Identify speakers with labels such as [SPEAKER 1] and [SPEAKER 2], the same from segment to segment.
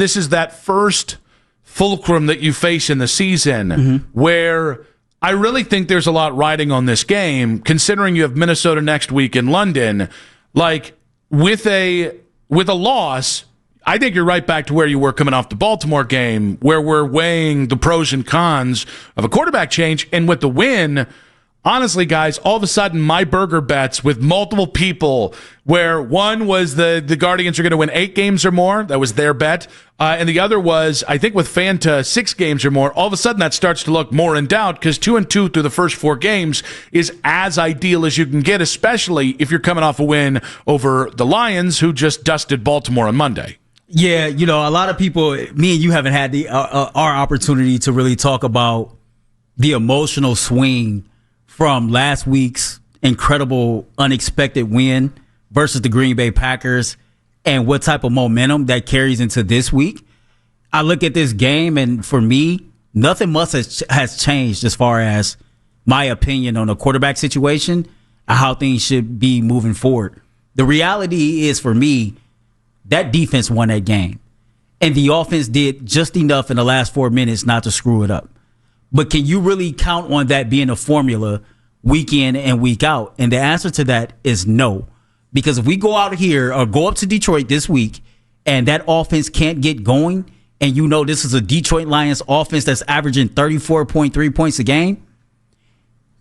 [SPEAKER 1] this is that first fulcrum that you face in the season where I really think there's a lot riding on this game, considering you have Minnesota next week in London. Like, with a loss, I think you're right back to where you were coming off the Baltimore game, where we're weighing the pros and cons of a quarterback change. And with the win, honestly, guys, all of a sudden, my burger bets with multiple people, where one was the Guardians are going to win 8 games or more. That was their bet. And the other was, I think, with Fanta, 6 games or more. All of a sudden, that starts to look more in doubt because 2-2 through the first 4 games is as ideal as you can get, especially if you're coming off a win over the Lions, who just dusted Baltimore on Monday.
[SPEAKER 2] Yeah, a lot of people, me and you haven't had our opportunity to really talk about the emotional swing from last week's incredible, unexpected win versus the Green Bay Packers and what type of momentum that carries into this week. I look at this game, and for me, nothing much has changed as far as my opinion on the quarterback situation and how things should be moving forward. The reality is, for me, that defense won that game, and the offense did just enough in the last 4 minutes not to screw it up. But can you really count on that being a formula week in and week out? And the answer to that is no. Because if we go out here or go up to Detroit this week and that offense can't get going, and this is a Detroit Lions offense that's averaging 34.3 points a game,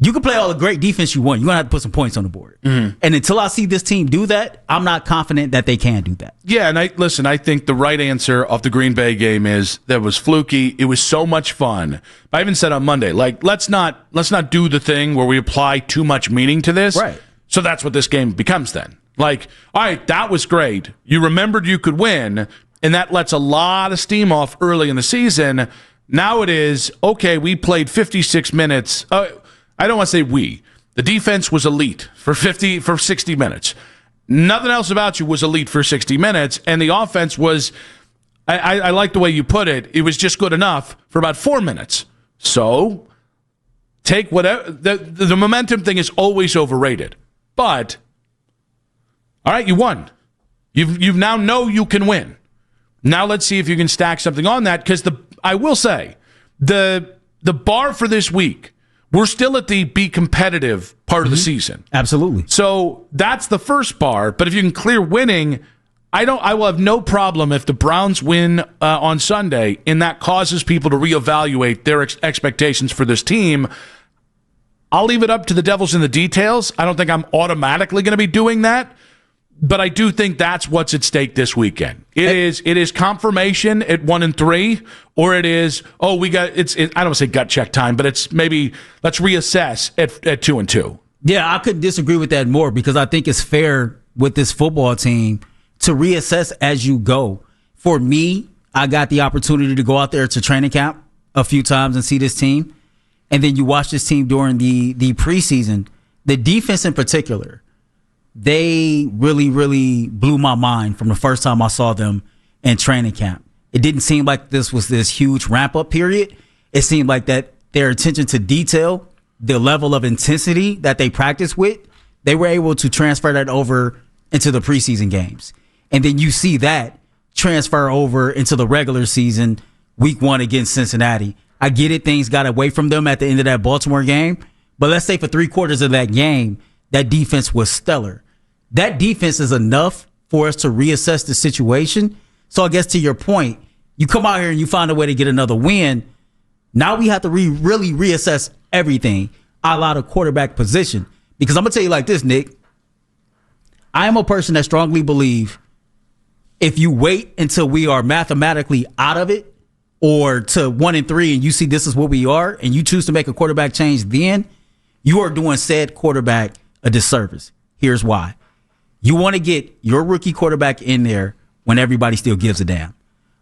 [SPEAKER 2] you can play all the great defense you want. You're going to have to put some points on the board. And until I see this team do that, I'm not confident that they can do that.
[SPEAKER 1] Yeah, and I think the right answer of the Green Bay game is that was fluky. It was so much fun. I even said on Monday, like, let's not do the thing where we apply too much meaning to this.
[SPEAKER 2] Right.
[SPEAKER 1] So that's what this game becomes then. Like, all right, that was great. You remembered you could win, and that lets a lot of steam off early in the season. Now it is, okay, we played 56 minutes. I don't want to say we. The defense was elite for 60 minutes. Nothing else about you was elite for 60 minutes, and the offense was, I like the way you put it, it was just good enough for about 4 minutes. So take whatever, the momentum thing is always overrated. But, all right, you won. You now know you can win. Now let's see if you can stack something on that, because I will say, the bar for this week, we're still at the be competitive part of the season.
[SPEAKER 2] Absolutely.
[SPEAKER 1] So that's the first bar. But if you can clear winning, I will have no problem if the Browns win on Sunday, and that causes people to reevaluate their expectations for this team. I'll leave it up to the devils in the details. I don't think I'm automatically going to be doing that, but I do think that's what's at stake this weekend. It is confirmation at 1-3, or it is, I don't want to say gut check time, but it's maybe let's reassess at 2-2.
[SPEAKER 2] Yeah, I couldn't disagree with that more, because I think it's fair with this football team to reassess as you go. For me, I got the opportunity to go out there to training camp a few times and see this team. And then you watch this team during the preseason. The defense in particular, they really, really blew my mind from the first time I saw them in training camp. It didn't seem like this was this huge ramp-up period. It seemed like that their attention to detail, the level of intensity that they practice with, they were able to transfer that over into the preseason games. And then you see that transfer over into the regular season, week 1 against Cincinnati. I get it, things got away from them at the end of that Baltimore game, but let's say for 3/4 of that game, that defense was stellar. That defense is enough for us to reassess the situation. So I guess to your point, you come out here and you find a way to get another win. Now we have to really reassess everything a la the quarterback position. Because I'm going to tell you like this, Nick. I am a person that strongly believe if you wait until we are mathematically out of it, or to 1-3 and you see this is what we are, and you choose to make a quarterback change, then you are doing said quarterback a disservice. Here's why. You want to get your rookie quarterback in there when everybody still gives a damn.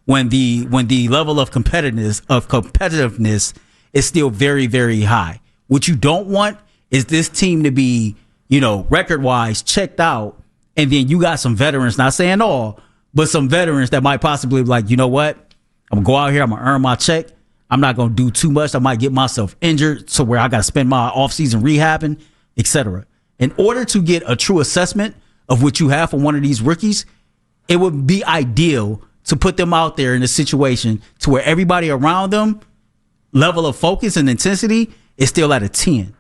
[SPEAKER 2] When the level of competitiveness is still very, very high. What you don't want is this team to be, record-wise checked out, and then you got some veterans, not saying all, but some veterans that might possibly be like, you know what? I'm going to go out here. I'm going to earn my check. I'm not going to do too much. I might get myself injured to where I got to spend my offseason rehabbing, etc. In order to get a true assessment of what you have for one of these rookies, it would be ideal to put them out there in a situation to where everybody around them level of focus and intensity is still at a 10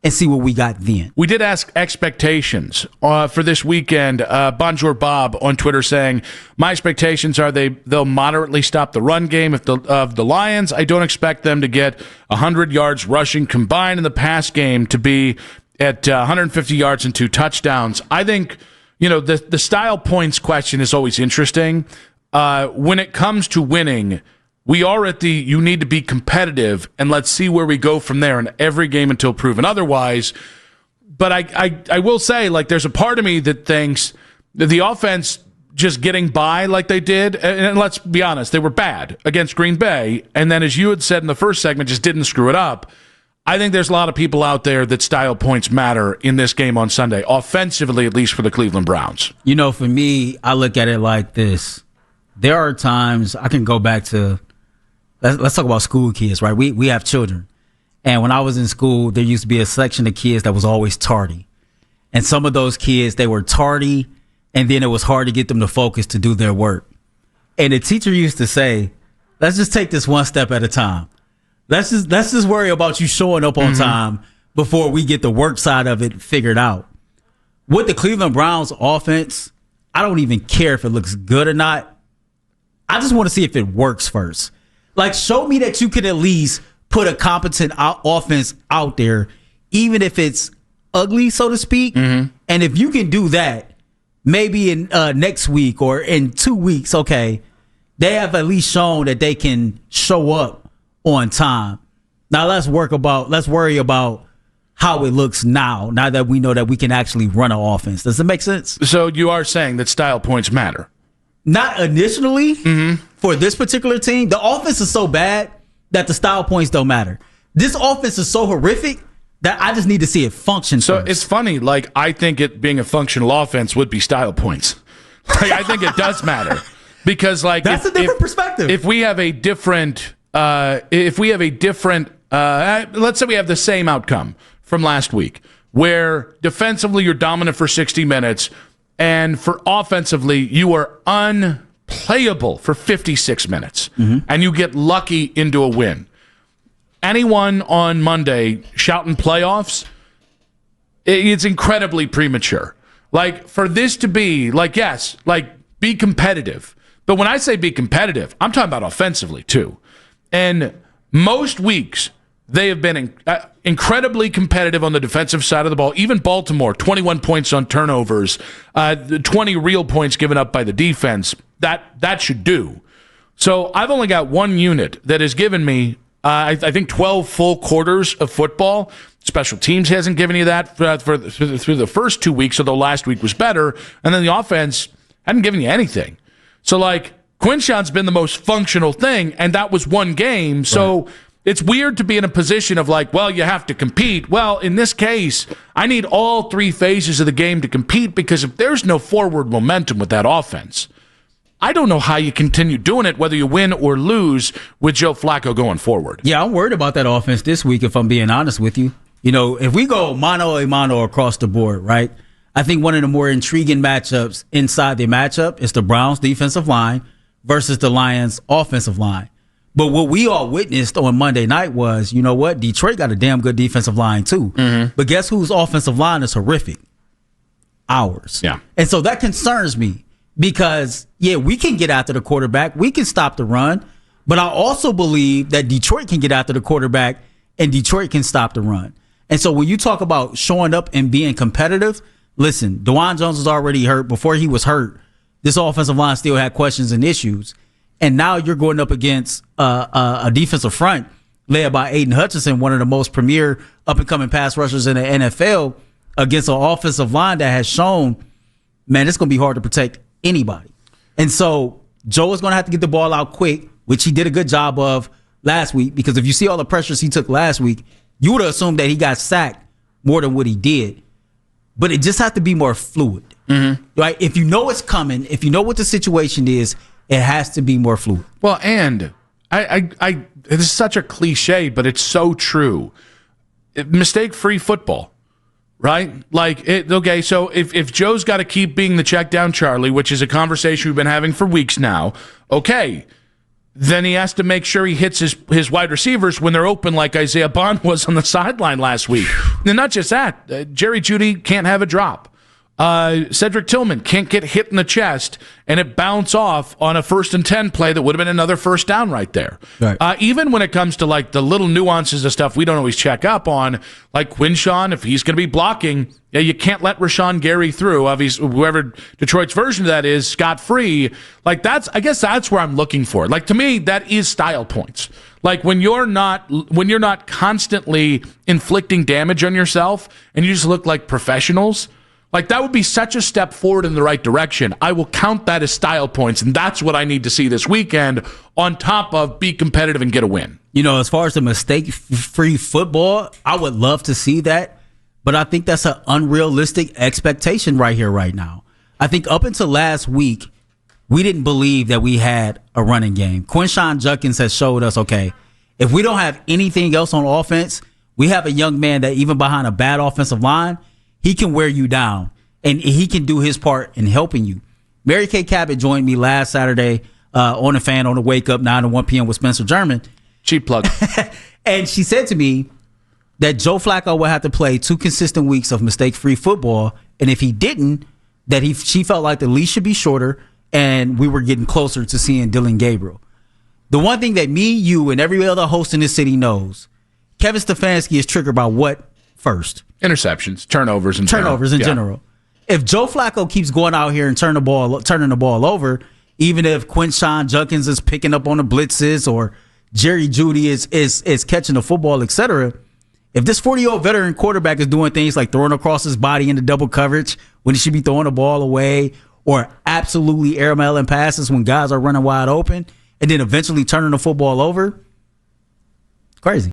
[SPEAKER 2] and see what we got then.
[SPEAKER 1] We did ask expectations for this weekend. Bonjour Bob on Twitter saying, my expectations are they'll moderately stop the run game of the Lions. I don't expect them to get 100 yards rushing combined in the pass game to be at 150 yards and 2 touchdowns. I think, the style points question is always interesting. When it comes to winning, we are at you need to be competitive, and let's see where we go from there in every game until proven otherwise. But I will say, there's a part of me that thinks that the offense just getting by like they did, and let's be honest, they were bad against Green Bay, and then as you had said in the first segment, just didn't screw it up. I think there's a lot of people out there that style points matter in this game on Sunday, offensively, at least for the Cleveland Browns.
[SPEAKER 2] For me, I look at it like this. There are times I can go back to, let's talk about school kids, right? We have children. And when I was in school, there used to be a section of kids that was always tardy. And some of those kids, they were tardy, and then it was hard to get them to focus to do their work. And the teacher used to say, let's just take this one step at a time. Let's just worry about you showing up on time before we get the work side of it figured out. With the Cleveland Browns offense, I don't even care if it looks good or not. I just want to see if it works first. Show me that you could at least put a competent offense out there, even if it's ugly, so to speak. And if you can do that, maybe in next week or in 2 weeks, okay, they have at least shown that they can show up on time. Now let's worry about how it looks now that we know that we can actually run an offense. Does it make sense?
[SPEAKER 1] So you are saying that style points matter?
[SPEAKER 2] Not initially for this particular team. The offense is so bad that the style points don't matter. This offense is so horrific that I just need to see it function
[SPEAKER 1] So
[SPEAKER 2] first.
[SPEAKER 1] It's funny. I think it being a functional offense would be style points. I think it does matter because
[SPEAKER 2] that's a different perspective.
[SPEAKER 1] If we have a different, let's say we have the same outcome from last week, where defensively you're dominant for 60 minutes, and for offensively you are unplayable for 56 minutes, and you get lucky into a win. Anyone on Monday shouting playoffs, it's incredibly premature. For this to be, yes, be competitive. But when I say be competitive, I'm talking about offensively too. And most weeks, they have been incredibly competitive on the defensive side of the ball. Even Baltimore, 21 points on turnovers, 20 real points given up by the defense. That should do. So I've only got one unit that has given me, I think, 12 full quarters of football. Special teams hasn't given you that through the first 2 weeks, although last week was better. And then the offense hadn't given you anything. So, Quinshon's been the most functional thing, and that was one game. So it's weird to be in a position of you have to compete. Well, in this case, I need all 3 phases of the game to compete, because if there's no forward momentum with that offense, I don't know how you continue doing it, whether you win or lose with Joe Flacco going forward.
[SPEAKER 2] Yeah, I'm worried about that offense this week, if I'm being honest with you. If we go mano a mano across the board, right, I think one of the more intriguing matchups inside the matchup is the Browns defensive line versus the Lions offensive line. But what we all witnessed on Monday night was, Detroit got a damn good defensive line too. But guess whose offensive line is horrific? Ours.
[SPEAKER 1] Yeah.
[SPEAKER 2] And so that concerns me because, we can get after the quarterback. We can stop the run. But I also believe that Detroit can get after the quarterback and Detroit can stop the run. And so when you talk about showing up and being competitive, listen, DeJuan Jones was already hurt. Before he was hurt, this offensive line still had questions and issues. And now you're going up against a defensive front led by Aiden Hutchinson, one of the most premier up-and-coming pass rushers in the NFL, against an offensive line that has shown, man, it's going to be hard to protect anybody. And so Joe is going to have to get the ball out quick, which he did a good job of last week, because if you see all the pressures he took last week, you would have assumed that he got sacked more than what he did. But it just has to be more fluid, right? If you know it's coming, if you know what the situation is, it has to be more fluid.
[SPEAKER 1] Well, and I it's such a cliche, but it's so true. Mistake-free football, right? Like, okay, so if Joe's got to keep being the check down Charlie, which is a conversation we've been having for weeks now, okay, then he has to make sure he hits his wide receivers when they're open, like Isaiah Bond was on the sideline last week. And not just that, Jerry Jeudy can't have a drop. Cedric Tillman can't get hit in the chest and it bounce off on a 1st and 10 play that would have been another first down right there.
[SPEAKER 2] Right.
[SPEAKER 1] Even when it comes to like the little nuances of stuff we don't always check up on, like Quinshawn, if he's going to be blocking, you can't let Rashawn Gary through. Obviously, whoever Detroit's version of that is scot-free. Like I guess that's where I'm looking for. Like to me, that is style points. Like when you're not constantly inflicting damage on yourself and you just look like professionals. Like, that would be such a step forward in the right direction. I will count that as style points, and that's what I need to see this weekend on top of be competitive and get a win.
[SPEAKER 2] You know, as far as the mistake-free football, I would love to see that, but I think that's an unrealistic expectation right here, right now. I think up until last week, we didn't believe that we had a running game. Quinshawn Judkins has showed us, okay, if we don't have anything else on offense, we have a young man that even behind a bad offensive line, he can wear you down, and he can do his part in helping you. Mary Kay Cabot joined me last Saturday on the fan on the Wake Up 9 to 1 p.m. with Spencer German.
[SPEAKER 1] Cheap plug.
[SPEAKER 2] And she said to me that Joe Flacco would have to play 2 consistent weeks of mistake-free football, and if he didn't, that she felt like the leash should be shorter, and we were getting closer to seeing Dillon Gabriel. The one thing that me, you, and every other host in this city knows, Kevin Stefanski is triggered by what first?
[SPEAKER 1] Interceptions, turnovers in
[SPEAKER 2] general. If Joe Flacco keeps going out here and turning the ball over, even if Quinshawn Judkins is picking up on the blitzes or Jerry Jeudy is catching the football, etc., if this 40-year-old veteran quarterback is doing things like throwing across his body into double coverage when he should be throwing the ball away, or absolutely airmailing passes when guys are running wide open, and then eventually turning the football over, crazy.